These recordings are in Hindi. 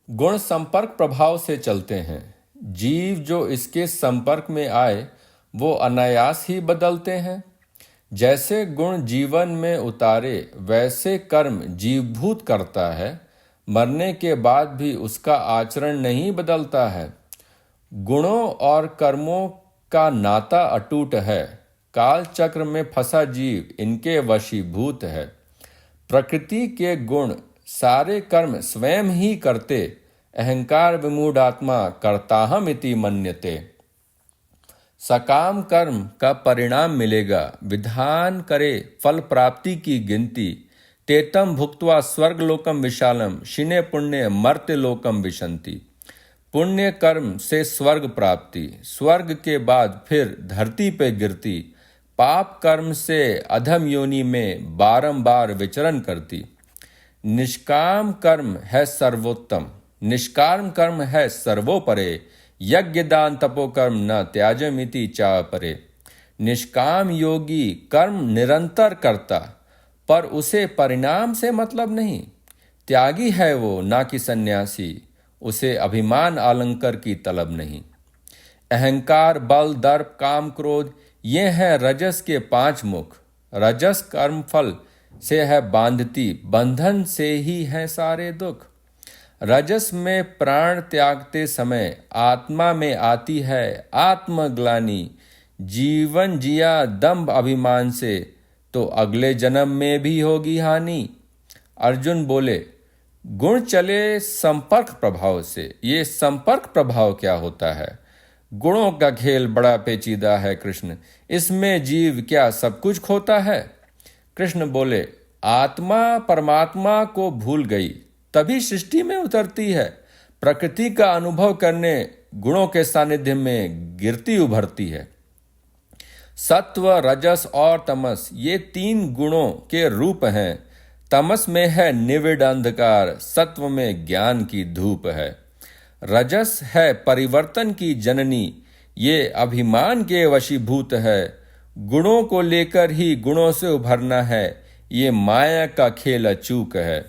गुण संपर्क प्रभाव से चलते हैं। जीव जो इसके संपर्क में आए वो अनायास ही बदलते हैं। जैसे गुण जीवन में उतारे वैसे कर्म जीवभूत करता है। मरने के बाद भी उसका आचरण नहीं बदलता है। गुणों और कर्मों का नाता अटूट है। काल चक्र में फंसा जीव इनके वशीभूत है। प्रकृति के गुण सारे कर्म स्वयं ही करते। अहंकार विमूढ़ आत्मा कर्ताहम इति मन्यते। सकाम कर्म का परिणाम मिलेगा। विधान करे फल प्राप्ति की गिनती। तेतम भुक्त्वा स्वर्गलोकम विशालम शिने पुण्य मर्त्य लोकम विशंति। पुण्य कर्म से स्वर्ग प्राप्ति, स्वर्ग के बाद फिर धरती पे गिरती। पाप कर्म से अधम योनि में बारंबार विचरण करती। निष्काम कर्म है सर्वोत्तम, निष्काम कर्म है सर्वोपरे। यज्ञ दान तपोकर्म न त्याजमिति चा परे। निष्काम योगी कर्म निरंतर करता, पर उसे परिणाम से मतलब नहीं। त्यागी है वो, ना कि सन्यासी। उसे अभिमान अलंकार की तलब नहीं। अहंकार, बल, दर्प, काम, क्रोध ये हैं रजस के 5 मुख। रजस कर्म फल से है बांधती, बंधन से ही हैं सारे दुख। रजस में प्राण त्यागते समय आत्मा में आती है आत्मग्लानि। जीवन जिया दंभ अभिमान से तो अगले जन्म में भी होगी हानि। अर्जुन बोले, गुण चले संपर्क प्रभाव से। ये संपर्क प्रभाव क्या होता है? गुणों का खेल बड़ा पेचीदा है कृष्ण, इसमें जीव क्या सब कुछ खोता है? कृष्ण बोले, आत्मा परमात्मा को भूल गई तभी सृष्टि में उतरती है। प्रकृति का अनुभव करने गुणों के सानिध्य में गिरती उभरती है। सत्व, रजस और तमस ये 3 गुणों के रूप हैं। तमस में है निविड़ अंधकार, सत्व में ज्ञान की धूप है। रजस है परिवर्तन की जननी, ये अभिमान के वशीभूत है। गुणों को लेकर ही गुणों से उभरना है, ये माया का खेल अचूक है।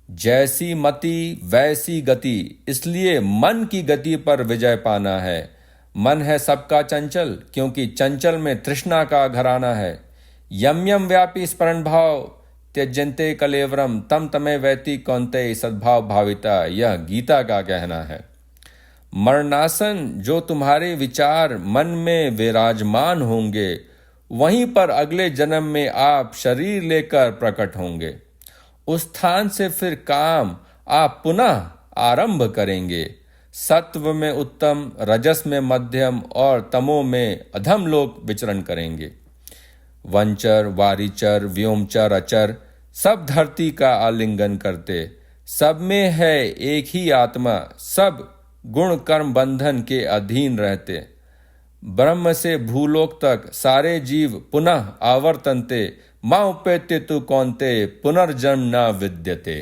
जैसी मति वैसी गति, इसलिए मन की गति पर विजय पाना है। मन है सबका चंचल, क्योंकि चंचल में तृष्णा का घराना है। यम यम व्यापी स्मरण भाव त्यजन्ते कलेवरम तम तमे वैति कौन्तेय सद्भाव भाविता, यह गीता का कहना है। मरणासन जो तुम्हारे विचार मन में विराजमान होंगे, वहीं पर अगले जन्म में आप शरीर लेकर प्रकट होंगे। उस स्थान से फिर काम आप पुनः आरंभ करेंगे। सत्व में उत्तम, रजस में मध्यम और तमो में अधम लोग विचरण करेंगे। वंचर, वारिचर, व्योमचर, अचर सब धरती का आलिंगन करते। सब में है एक ही आत्मा, सब गुण कर्म बंधन के अधीन रहते। ब्रह्म से भूलोक तक सारे जीव पुनः आवर्तन्ते। मां उपेत्य तु कौन्तेय पुनर्जन्म न विद्यते।